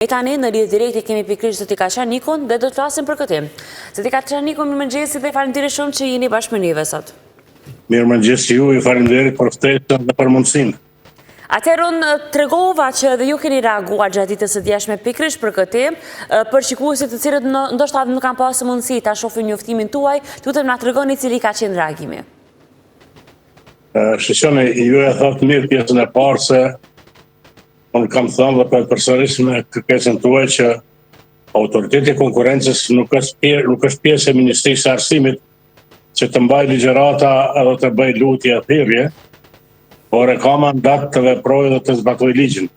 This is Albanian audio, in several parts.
E tani në lidhje direkte kemi pikërisht Zoti Kaçanikun dhe do të flasim për këtë. Zoti Kaçanikun, mirëmëngjes dhe faleminderit shumë që jeni bashkë me ne sot. Mirëmëngjes ju, ju faleminderit për ftesën dhe për mundësinë. Atëherë unë tregova që edhe ju keni reaguar gjatë ditës së djeshme pikërisht për këtë, për shikuesit të cilët ndoshta nuk kanë pasur mundësi ta shohin njoftimin tuaj, lutem na tregoni cili ka qenë reagimi. Shishoni, ju e thotë mirë pjesën e parë se unë kam thënë dhe për përsëris me kërkesën tuaj që autoriteti i konkurrencës nuk është pjesë e Ministrisë së Arsimit që të mbaj ligjërata edhe të bëj lutje thirrje, por e ka mandat të veprojë dhe të zbatoj ligjin.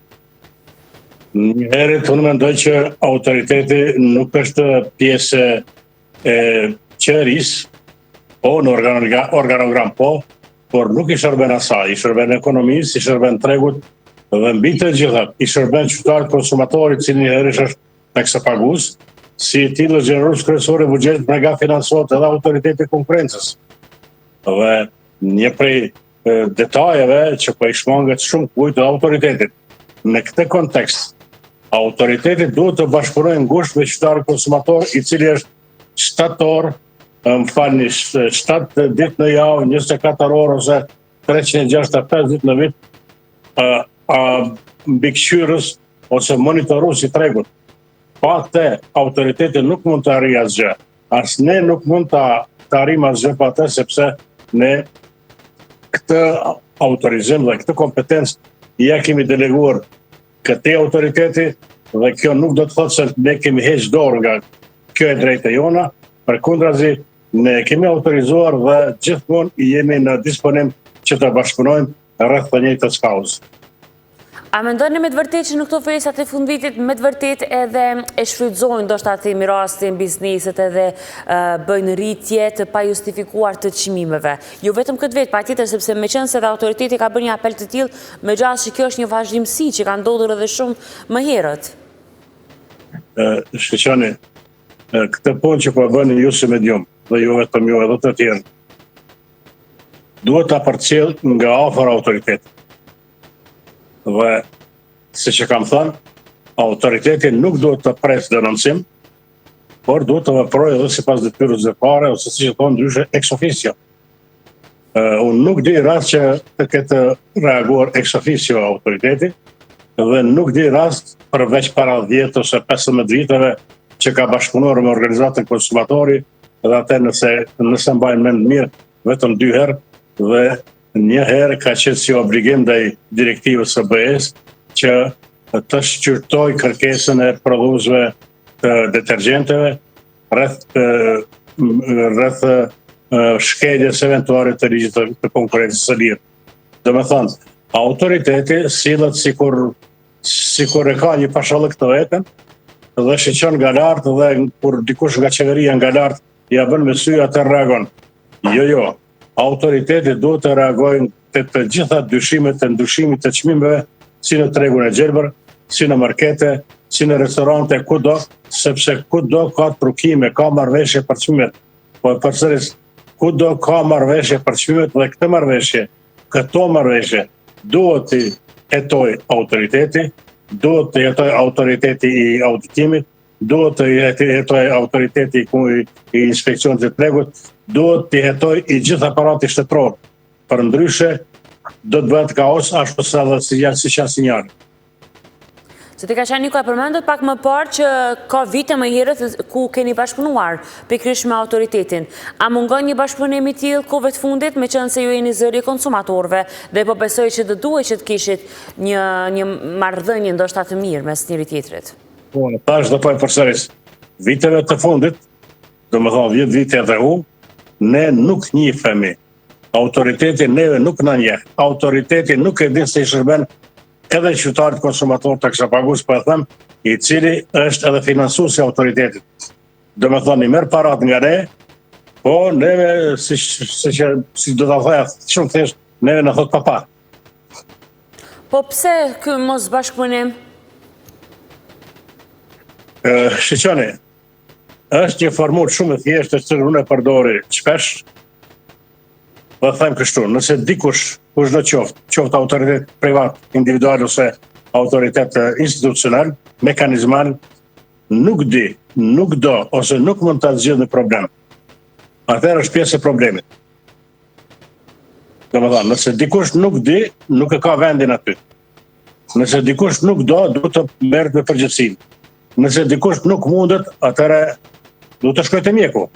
Njëherët unë mendoj që autoriteti nuk është pjesë e qeverisë, po në organogram po, por nuk i shërben asaj, i shërben ekonomisë, i shërben tregut, dhe mbi të gjithat, i shërben qytetarët konsumatorit, cili njëherësh është taksapagues, si tillë gjenerus kryesor i buxhetit nga financohet edhe autoriteti i konkurrencës. Dhe një prej detajeve që po i shmanget shumë kujt të autoritetit. Në këtë kontekst, autoriteti duhet të bashkëpunojë ngushtë me qytetarët konsumator, i cili është shtator, 7 ditë në javë, 24 orë ose 365 ditë në vit, mbikëqyrës ose monitorues i tregut. Pa të autoriteti nuk mund të arrijë asgjë. As ne nuk mund të arrijmë asgjë pa të, sepse ne këtë autorizim dhe këtë kompetencë ja kemi deleguar këtij autoriteti dhe kjo nuk do të thotë se ne kemi heqë dorë nga kjo e drejtë jona, përkundrazi ne kemi autorizuar dhe gjithmonë jemi në disponim që të bashkëpunojmë rreth të njëjtës kauzë. A mendoni me të vërtetë që në këto festat e fundvitit me të vërtetë edhe e shfrytëzojnë ndoshta themi rastin bizneset edhe bëjnë rritje të pajustifikuar të çmimeve? Jo vetëm këtë vit, patjetër sepse meqense edhe autoriteti ka bërë një apel të tillë, megjithëse që kjo është një vazhdimsi që ka ndodhur edhe shumë më herët. Shqeqani, këtë punë që po bëni ju si medium, dhe jo vetëm ju edhe të tjerë, duhet ta përcjell nga afër autoritetit. Dhe, si që kam thënë, autoriteti nuk duhet të presë denoncim, por duhet të veprojë edhe sipas detyrës zyrtare ose si që thonë ndryshe ex officio. Unë nuk di rast që të ketë reaguar ex officio autoriteti dhe nuk di rast përveç para 10 ose 15 viteve që ka bashkëpunuar me organizatën konsumatori dhe atë nëse mbajnë mend mirë vetëm 2 herë dhe një herë ka qenë si obligim ndaj direktivës së BE-s që të shqyrtoj kërkesën e prodhuesve të detergjenteve rreth shkeljes eventuale të ligjit të konkurrencës së lirë. Domethënë, autoriteti sillet sikur e ka një pashallëk të vetën dhe shiqon nga lart dhe kur dikush nga qeveria nga lart ja bën me sy atë reagon. Jo. Autoriteti duhet të reagojnë të gjitha dyshimet e ndryshimit të çmimeve, si në tregun e gjelbër, si në markete, si në restorante, kudo, sepse kudo ka trukime, ka marrëveshje për çmimet. Po përsëris, kudo ka marrëveshje për çmimet dhe këto marrëveshje duhet të hetoj autoriteti, duhet të hetoj autoriteti i auditimit, duhet të hetoj autoriteti i inspeksionit të tregut, duhet të hetoj i gjithë aparati shtetëror. Përndryshe, do të bëhet kaos ashtu si sinjali. Zoti Kaçaniku e përmendët pak më parë që ka vite më herët ku keni bashkëpunuar pikërisht me autoritetin. A mungon një bashkëpunim i tillë kohëve të fundit, meqense ju jeni zëri i konsumatorëve dhe po besoj që do duhet që të kishit një marrëdhënie ndoshta të mirë mes njëri tjetrit? Po, tash do po e përsëris. Viteve të fundit, domethënë 10 vite edhe ne nuk njihemi. Autoriteti neve nuk na njeh. Autoriteti nuk e din se i shërben edhe qytetarët konsumator taksapagues, po e them, i cili është edhe financuesi i autoritetit. Domethënë i merr parat nga ne, po neve si do ta thoya shumë thjesht, neve na thot papa. Po pse ky mos bashkëpunim? Shiqoni, është një formulë shumë e thjeshtë që unë e përdori shpesh. Dhe them kështu, nëse dikush, kushdo qoftë autoritet privat, individual ose autoritet institucional, mekanizmal, nuk di, nuk do, ose nuk mund të zgjidhë në problem. Atëherë është pjesë e problemit. Domethënë, nëse dikush nuk di, nuk e ka vendin aty. Nëse dikush nuk do, duhet të merret me përgjegjësinë. Nëse dikush nuk mundet, atëherë duhet të shkojë te mjeku.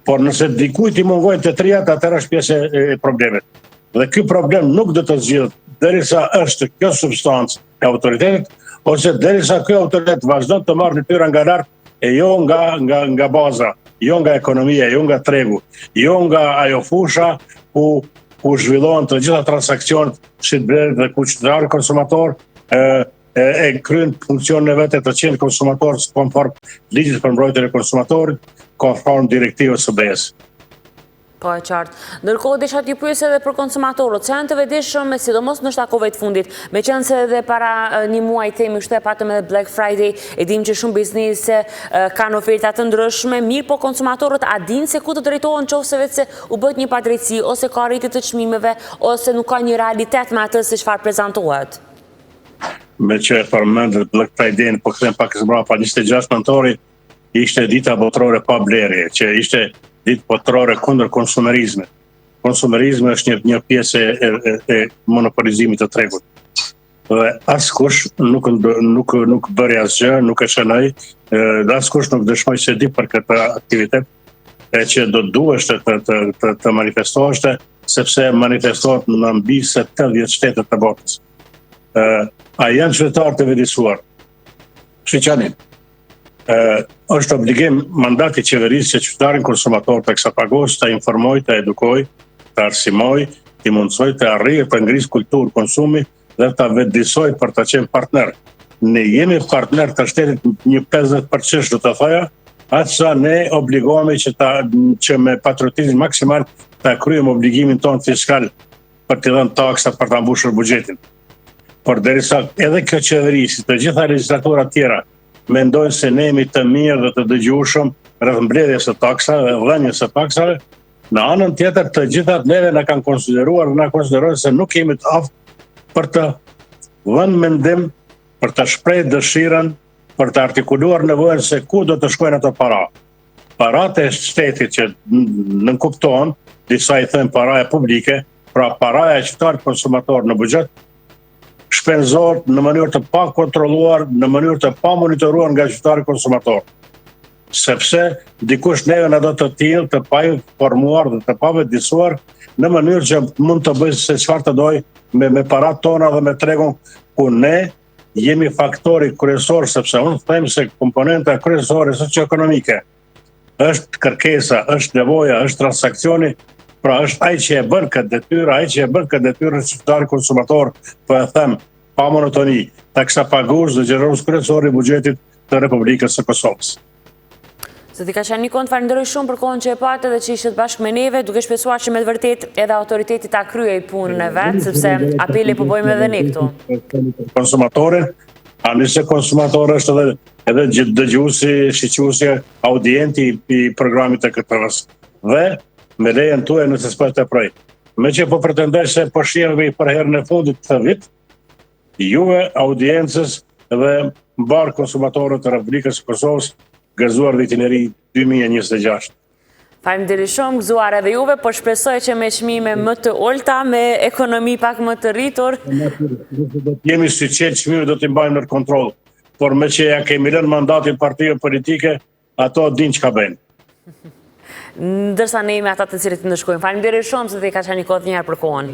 Por nëse dikujt i mungojnë të trijat, atëherë është pjesë e problemit. Dhe ky problem nuk do të zgjidhet derisa është kjo substancë e autoritetit, ose derisa ky autoritet vazhdon të marrë detyra nga lart e jo nga baza, jo nga ekonomia, jo nga tregu, jo nga ajo fusha ku zhvillohen të gjitha transaksionet shitblerët dhe ku qytetari konsumator e kryen funksionin e vetë të qenë konsumator konform ligjit për mbrojtjen e konsumatorit, konform direktivës së BE-s. Po e qartë. Ndërkohë desha t'ju pyes edhe për konsumatorët, që janë të vetëdijshëm, sidomos në shtakove të fundit, me qenë se edhe para një muaj temi kështu e patëm edhe Black Friday, e dim që shumë biznise kanë oferta të ndryshme, mirë po konsumatorët a dinë se ku të drejtohen nëse vetë se u bët një padrejtësi, ose ka rritje të çmimeve, ose nuk ka një realitet me atë se çfarë prezantohet. Me që e përmendet Black Friday, po kthem pak së mbrapa 26 nëntori, ishte dita botërore pa blerje, që ishte ditë botërore kundër konsumerizmit. Konsumerizmi është një pjesë e monopolizimit të tregut. Dhe askush nuk bëri asgjë, nuk e shënoi, dhe askush nuk dëshmoi se di për këtë aktivitet, e që do duheshte të manifestoheshte, sepse manifestohet në mbi 70 shtete të botës. A janë qytetarë të vetëdijsuar? Shqiptanin. Është obligim mandati qeverisë që qytetarin konsumator të eksapagos të informoj, të edukoj, të arsimoj, të mundsoj, të arrijë, të ngrisë kulturë konsumi dhe të vetëdijsoj për të qenë partner. Ne jemi partner të shtetit një 50% do të thoja, atësa ne obligohemi që me patriotizëm maksimal të kryejmë obligimin tonë fiskal për të dhënë taksat për të mbushur buxhetin. Por derisa edhe kjo qeveri, si të gjitha legjislaturat tjera, mendojnë se ne jemi të mirë dhe të dëgjueshëm rreth mbledhjes së taksave dhe dhënies së taksave, në anën tjetër të gjithat neve na kanë konsideruar dhe na konsiderojnë se nuk jemi të aftë për të dhënë mendim, për të shprehur dëshirën, për të artikuluar nevojën se ku do të shkojnë ato para. Paratë e shtetit që nënkuptohen, disa i thënë paraja publike, pra paraja e qytetarit konsumator në buxhet, shpenzohet në mënyrë të pa kontrolluar, në mënyrë të pa monitoruar nga qytetari konsumator. Sepse dikush neve na do të tillë, të pa informuar dhe të pa vetëdijsuar në mënyrë që mund të bëjë se çfarë të doj me paratë tona dhe me tregun ku ne jemi faktori kryesor, sepse unë them se komponenta kryesore socio-ekonomike është kërkesa, është nevoja, është transaksioni. Pra është ai që e bën këtë detyrë, ai që e bën këtë detyrë qytetari konsumator, po e them, pa monotoni, taksapagues dhe xheroz kryesor i buxhetit të Republikës së Kosovës. Zoti Kaçanikon, falenderoj shumë për kohën që e patë dhe që ishit bashkë me neve, duke shpresuar që me të vërtet edhe autoriteti ta kryej punën e vet, sepse apeli po bëjmë edhe ne këtu. Konsumatorin, anëse konsumator është edhe dëgjuesi, shiqësi, audienti i programit të KTV-s. Dhe me lejen tuaj nëse s'po të proj. Me që po pretendoj se po shihemi për herën e fundit këtë vit, juve audiencës dhe mbar konsumatorët të Republikës së Kosovës gëzuar vitin e ri 2026. Faleminderit shumë, gëzuar edhe juve, por shpresoj që me çmime më të ulta, me ekonomi pak më të rritur. Jemi si qenë çmimet do t'i mbajmë në kontroll, por me që ja kemi lënë mandatin partive politike, ato dinë çka bëjnë. Ndërsa ne jemi ata të cilët ndëshkojmë. Faleminderit shumë se ti Kaçanikon një herë për kohën.